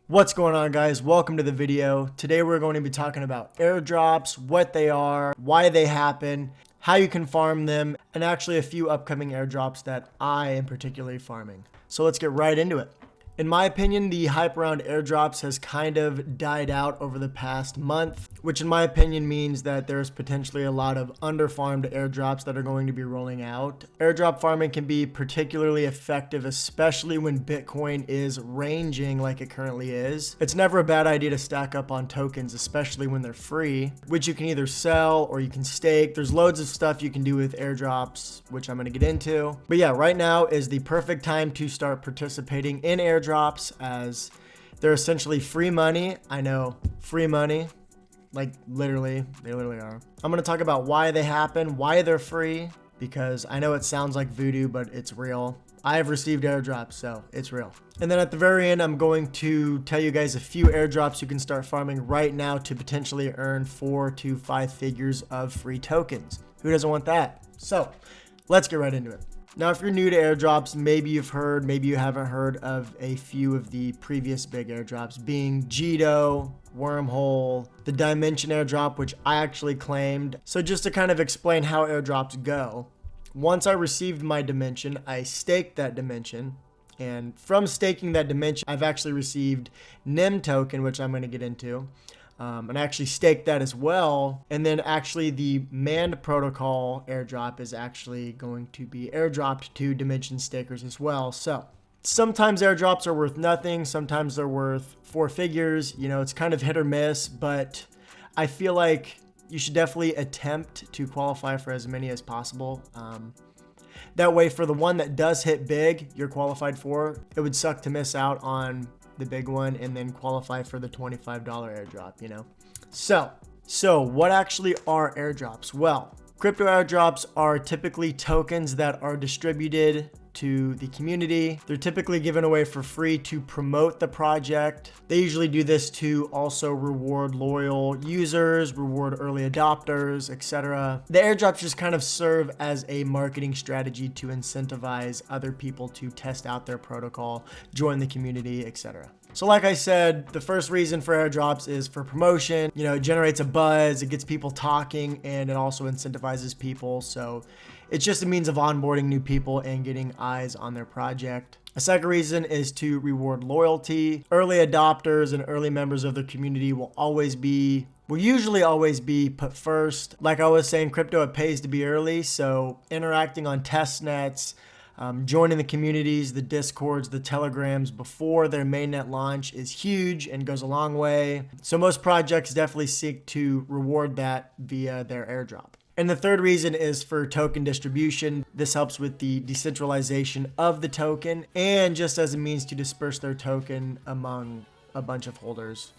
What's going on, guys? Welcome to the video. Today we're going to be talking about airdrops, what they are, why they happen, how you can farm them, and actually a few upcoming airdrops that I am particularly farming. So let's get right into it. In my opinion, the hype around airdrops has kind of died out over the past month, which in my opinion means that there's potentially a lot of underfarmed airdrops that are going to be rolling out. Airdrop farming can be particularly effective, especially when Bitcoin is ranging like it currently is. It's never a bad idea to stack up on tokens, especially when they're free, which you can either sell or you can stake. There's loads of stuff you can do with airdrops, which I'm going to get into. But yeah, right now is the perfect time to start participating in airdrops, as they're essentially free money. I know, free money, like they literally are. I'm going to talk about why they happen, why they're free, because I know it sounds like voodoo, but it's real. I have received airdrops, so it's real. And then at the very end, I'm going to tell you guys a few airdrops you can start farming right now to potentially earn 4 to 5 figures of free tokens. Who doesn't want that? So let's get right into it. Now, if you're new to airdrops, maybe you've heard, maybe you haven't heard of a few of the previous big airdrops, being Jito, Wormhole, the Dimension airdrop, which I actually claimed. So just to kind of explain how airdrops go, once I received my dimension, I staked that dimension. And from staking that dimension, I've actually received NIM token, which I'm going to get into. And I actually staked that as well. And then actually the manned protocol airdrop is actually going to be airdropped to dimension stakers as well. So sometimes airdrops are worth nothing. Sometimes they're worth 4 figures. You know, it's kind of hit or miss, but I feel like you should definitely attempt to qualify for as many as possible. That way, for the one that does hit big, you're qualified for, it would suck to miss out on the big one and then qualify for the $25 airdrop, you know? So what actually are airdrops? Well, crypto airdrops are typically tokens that are distributed to the community. They're typically given away for free to promote the project. They usually do this to also reward loyal users, reward early adopters, etc. The airdrops just kind of serve as a marketing strategy to incentivize other people to test out their protocol, join the community, etc. So like I said, the first reason for airdrops is for promotion. You know, it generates a buzz, it gets people talking, and it also incentivizes people. So it's just a means of onboarding new people and getting eyes on their project. A second reason is to reward loyalty. Early adopters and early members of the community will usually always be put first. Like I was saying, crypto, it pays to be early. So interacting on test nets, joining the communities, the discords, the telegrams before their mainnet launch is huge and goes a long way. So most projects definitely seek to reward that via their airdrop. And the third reason is for token distribution. This helps with the decentralization of the token and just as a means to disperse their token among a bunch of holders.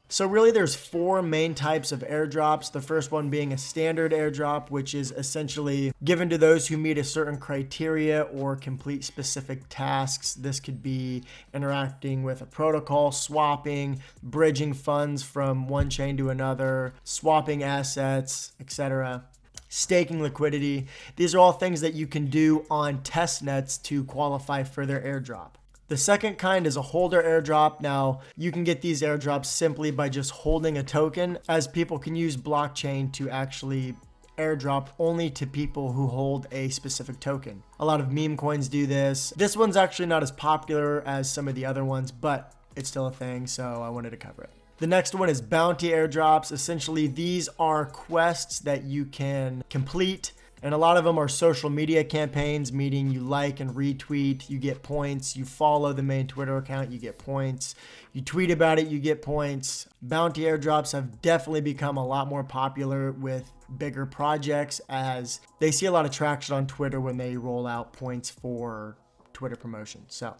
So really there's 4 main types of airdrops. The first one being a standard airdrop, which is essentially given to those who meet a certain criteria or complete specific tasks. This could be interacting with a protocol, swapping, bridging funds from one chain to another, swapping assets, etc. Staking liquidity. These are all things that you can do on test nets to qualify for their airdrop. The second kind is a holder airdrop. Now, you can get these airdrops simply by just holding a token, as people can use blockchain to actually airdrop only to people who hold a specific token. A lot of meme coins do this. This one's actually not as popular as some of the other ones, but it's still a thing, so I wanted to cover it. The next one is bounty airdrops. Essentially, these are quests that you can complete. And a lot of them are social media campaigns, meaning you like and retweet, you get points. You follow the main Twitter account, you get points. You tweet about it, you get points. Bounty airdrops have definitely become a lot more popular with bigger projects, as they see a lot of traction on Twitter when they roll out points for Twitter promotion. So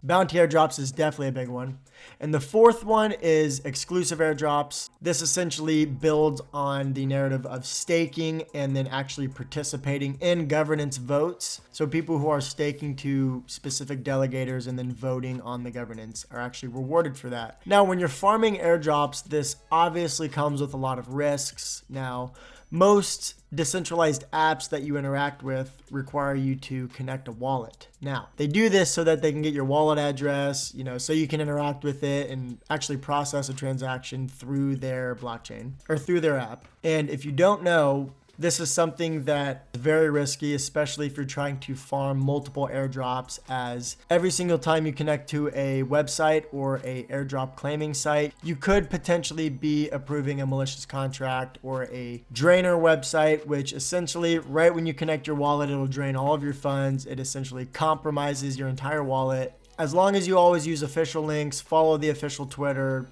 bounty airdrops is definitely a big one. And the fourth one is exclusive airdrops. This essentially builds on the narrative of staking and then actually participating in governance votes. So people who are staking to specific delegators and then voting on the governance are actually rewarded for that. Now, when you're farming airdrops, this obviously comes with a lot of risks. Now, most decentralized apps that you interact with require you to connect a wallet. Now, they do this so that they can get your wallet address, so you can interact with it and actually process a transaction through their blockchain or through their app. And if you don't know, this is something that's very risky, especially if you're trying to farm multiple airdrops, as every single time you connect to a website or a airdrop claiming site, you could potentially be approving a malicious contract or a drainer website, which essentially right when you connect your wallet, it'll drain all of your funds. It essentially compromises your entire wallet. As long as you always use official links, follow the official Twitter,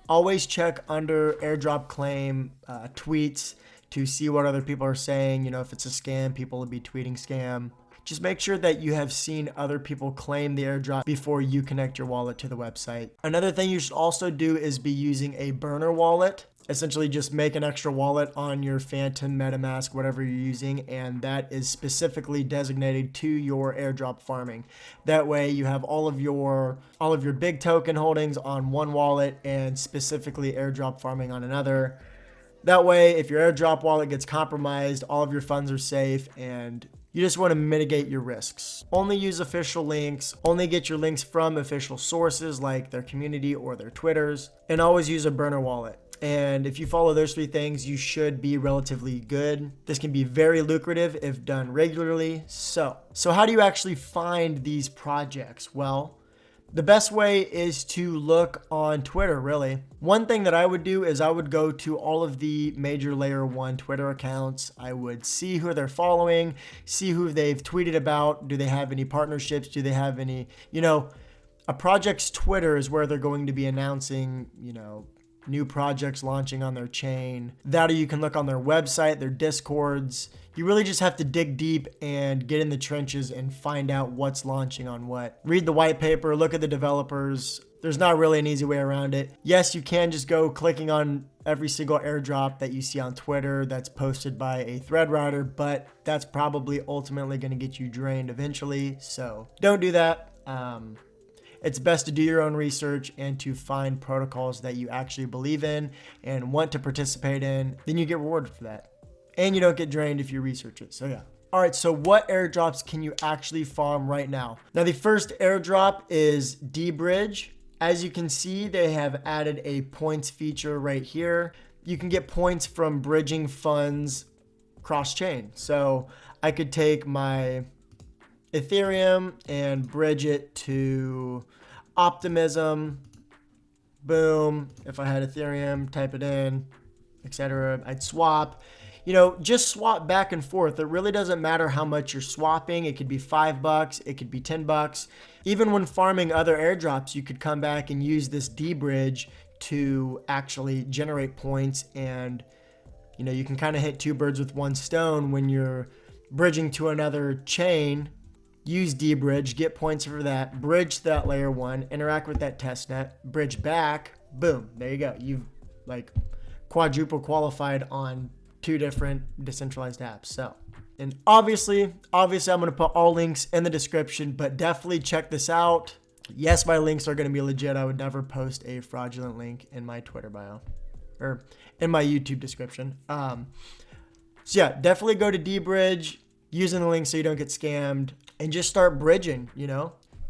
always check under airdrop claim tweets to see what other people are saying. If it's a scam, people will be tweeting scam. Just make sure that you have seen other people claim the airdrop before you connect your wallet to the website. Another thing you should also do is be using a burner wallet. Essentially just make an extra wallet on your Phantom, MetaMask, whatever you're using, and that is specifically designated to your airdrop farming. That way you have all of your big token holdings on one wallet and specifically airdrop farming on another. That way, if your airdrop wallet gets compromised, all of your funds are safe, and you just want to mitigate your risks. Only use official links, only get your links from official sources like their community or their Twitters, and always use a burner wallet. And if you follow those 3 things, you should be relatively good. This can be very lucrative if done regularly. So how do you actually find these projects? Well, the best way is to look on Twitter, really. One thing that I would do is I would go to all of the major layer 1 Twitter accounts. I would see who they're following, see who they've tweeted about. Do they have any partnerships? Do they have any, a project's Twitter is where they're going to be announcing, new projects launching on their chain. That, or you can look on their website, their Discords. You really just have to dig deep and get in the trenches and find out what's launching on what. Read the white paper, look at the developers. There's not really an easy way around it. Yes, you can just go clicking on every single airdrop that you see on Twitter that's posted by a thread writer, but that's probably ultimately going to get you drained eventually. So don't do that. It's best to do your own research and to find protocols that you actually believe in and want to participate in. Then you get rewarded for that. And you don't get drained if you research it. So yeah. All right, so what airdrops can you actually farm right now? Now, the first airdrop is DBridge. As you can see, they have added a points feature right here. You can get points from bridging funds cross-chain. So I could take my Ethereum and bridge it to Optimism. Boom. If I had Ethereum, type it in, etc. I'd swap. Just swap back and forth. It really doesn't matter how much you're swapping. It could be $5, it could be $10. Even when farming other airdrops, you could come back and use this DBridge to actually generate points, and you can kind of hit 2 birds with 1 stone when you're bridging to another chain. Use DBridge, get points for that, bridge to that layer 1, interact with that testnet, bridge back, boom, there you go. You've quadruple qualified on 2 different decentralized apps. So, and obviously I'm going to put all links in the description, but definitely check this out. Yes, my links are going to be legit. I would never post a fraudulent link in my Twitter bio or in my YouTube description. So yeah, definitely go to DBridge, using the link so you don't get scammed, and just start bridging.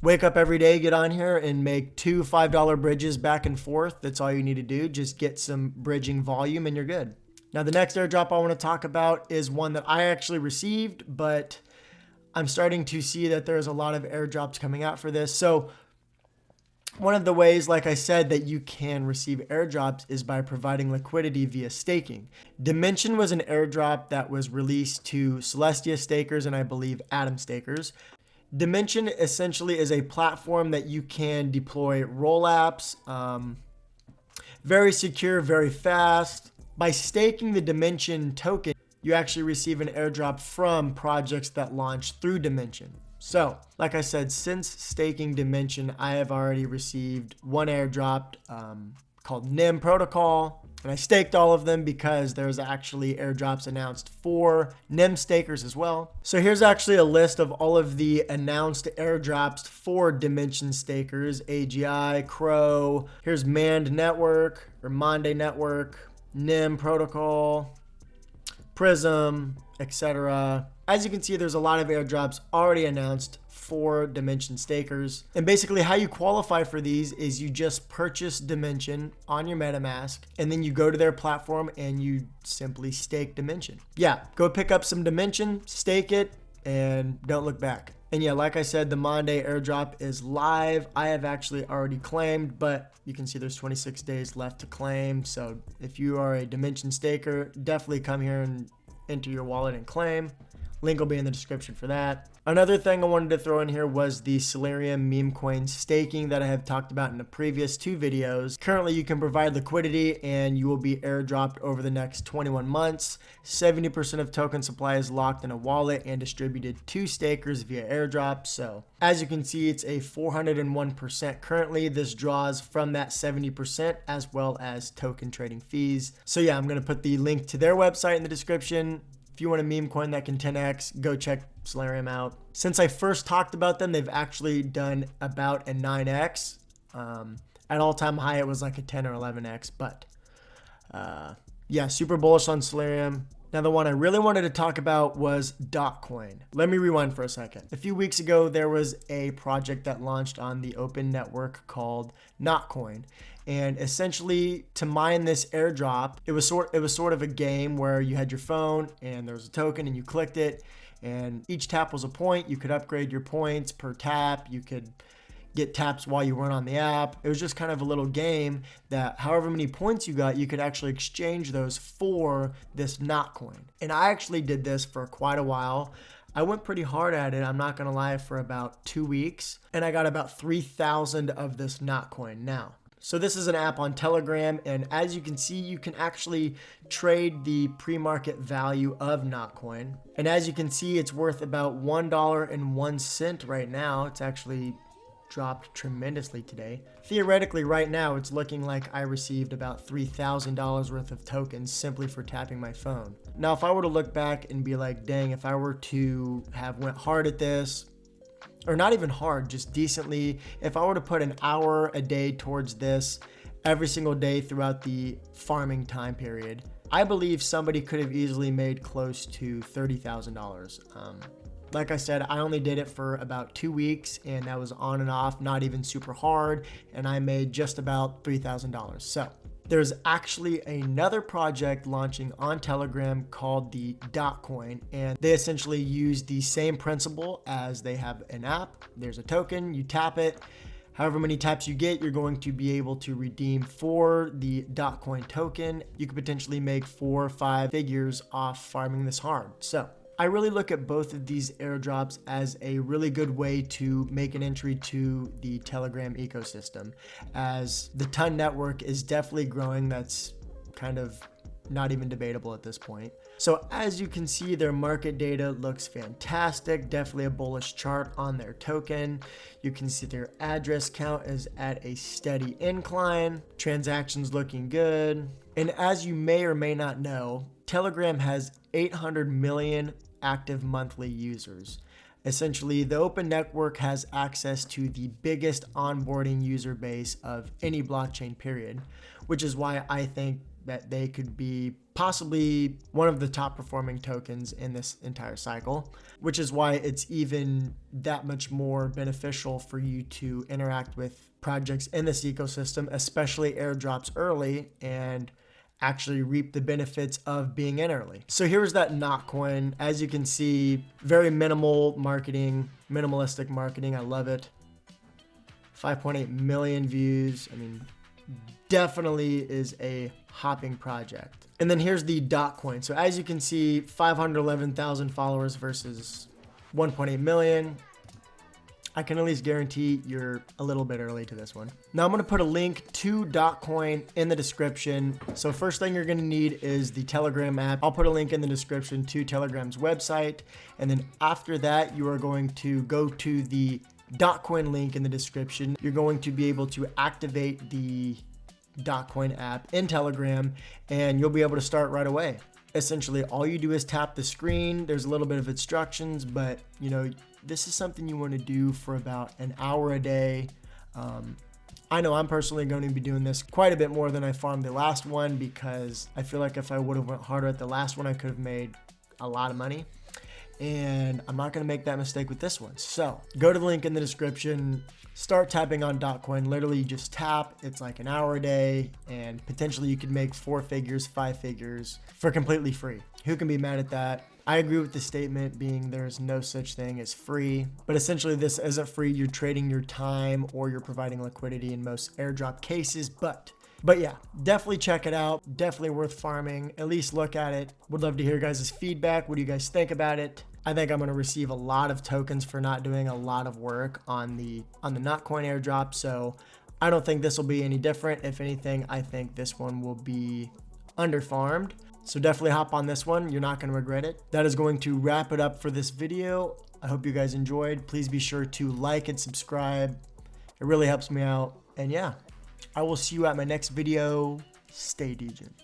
Wake up every day, get on here and make 2 $5 bridges back and forth. That's all you need to do. Just get some bridging volume and you're good. Now, the next airdrop I want to talk about is one that I actually received, but I'm starting to see that there's a lot of airdrops coming out for this. So one of the ways, like I said, that you can receive airdrops is by providing liquidity via staking. Dimension was an airdrop that was released to Celestia stakers and I believe Atom stakers. Dimension essentially is a platform that you can deploy roll apps, very secure, very fast. By staking the Dimension token, you actually receive an airdrop from projects that launch through Dimension. So, like I said, since staking Dimension, I have already received 1 airdrop called NIM Protocol, and I staked all of them because there's actually airdrops announced for NIM stakers as well. So here's actually a list of all of the announced airdrops for Dimension stakers: AGI, Crow, here's Mand Network or Monday Network, NIM Protocol, Prism, etc. As you can see, there's a lot of airdrops already announced for Dimension stakers. And basically how you qualify for these is you just purchase Dimension on your MetaMask, and then you go to their platform and you simply stake Dimension. Yeah, go pick up some Dimension, stake it, and don't look back. And yeah, like I said, the Monday airdrop is live. I have actually already claimed, but you can see there's 26 days left to claim. So if you are a Dimension staker, definitely come here and enter your wallet and claim. Link will be in the description for that. Another thing I wanted to throw in here was the Solarium meme coin staking that I have talked about in the previous 2 videos. Currently, you can provide liquidity and you will be airdropped over the next 21 months. 70% of token supply is locked in a wallet and distributed to stakers via airdrop. So as you can see, it's a 401% currently. This draws from that 70% as well as token trading fees. So yeah, I'm going to put the link to their website in the description. If you want a meme coin that can 10x, go check Solarium out. Since I first talked about them, they've actually done about a 9x. At all-time high, it was like a 10 or 11x, but yeah, super bullish on Solarium. Now, the one I really wanted to talk about was Dotcoin. Let me rewind for a second. A few weeks ago, there was a project that launched on the open network called NotCoin. And essentially, to mine this airdrop, it was sort of a game where you had your phone and there was a token and you clicked it, and each tap was a point. You could upgrade your points per tap. You could get taps while you weren't on the app. It was just kind of a little game that however many points you got, you could actually exchange those for this NotCoin. And I actually did this for quite a while. I went pretty hard at it, I'm not gonna lie, for about 2 weeks, and I got about 3,000 of this NotCoin now. So this is an app on Telegram, and as you can see, you can actually trade the pre-market value of NotCoin. And as you can see, it's worth about $1.01 right now. It's actually dropped tremendously today. Theoretically, right now, it's looking like I received about $3,000 worth of tokens simply for tapping my phone. Now, if I were to look back and be like, dang, if I were to have went hard at this, or not even hard, just decently, if I were to put an hour a day towards this every single day throughout the farming time period, I believe somebody could have easily made close to $30,000. Like I said, I only did it for about 2 weeks, and that was on and off, not even super hard, and I made just about $3,000. So there's actually another project launching on Telegram called the Dotcoin, and they essentially use the same principle as they have an app. There's a token, you tap it. However many taps you get, you're going to be able to redeem for the Dotcoin token. You could potentially make 4 or 5 figures off farming this hard. So I really look at both of these airdrops as a really good way to make an entry to the Telegram ecosystem, as the Ton network is definitely growing. That's kind of not even debatable at this point. So as you can see, their market data looks fantastic. Definitely a bullish chart on their token. You can see their address count is at a steady incline. Transactions looking good. And as you may or may not know, Telegram has 800 million active monthly users. Essentially, the open network has access to the biggest onboarding user base of any blockchain period, which is why I think that they could be possibly one of the top performing tokens in this entire cycle, which is why it's even that much more beneficial for you to interact with projects in this ecosystem, especially airdrops early, and actually reap the benefits of being in early. So here's that NotCoin. As you can see, very minimal marketing, minimalistic marketing. I love it. 5.8 million views. I mean, definitely is a hopping project. And then here's the Dotcoin. So as you can see, 511,000 followers versus 1.8 million. I can at least guarantee you're a little bit early to this one. Now I'm going to put a link to Dotcoin in the description. So first thing you're going to need is the Telegram app. I'll put a link in the description to Telegram's website. And then after that, you are going to go to the Dotcoin link in the description. You're going to be able to activate the Dotcoin app in Telegram, and you'll be able to start right away. Essentially, all you do is tap the screen. There's a little bit of instructions, but you know, this is something you want to do for about an hour a day. I know I'm personally going to be doing this quite a bit more than I farmed the last one, because I feel like if I would have went harder at the last one, I could have made a lot of money. And I'm not going to make that mistake with this one. So go to the link in the description, start tapping on Dotcoin. Literally you just tap, it's like an hour a day, and potentially you could make 4 figures, 5 figures for completely free. Who can be mad at that? I agree with the statement being there's no such thing as free, but essentially this isn't free. You're trading your time or you're providing liquidity in most airdrop cases, but yeah, definitely check it out. Definitely worth farming. At least look at it. Would love to hear your guys' feedback. What do you guys think about it? I think I'm going to receive a lot of tokens for not doing a lot of work on the NCoin airdrop. So I don't think this will be any different. If anything, I think this one will be underfarmed. So definitely hop on this one. You're not going to regret it. That is going to wrap it up for this video. I hope you guys enjoyed. Please be sure to like and subscribe. It really helps me out. And yeah, I will see you at my next video. Stay degen.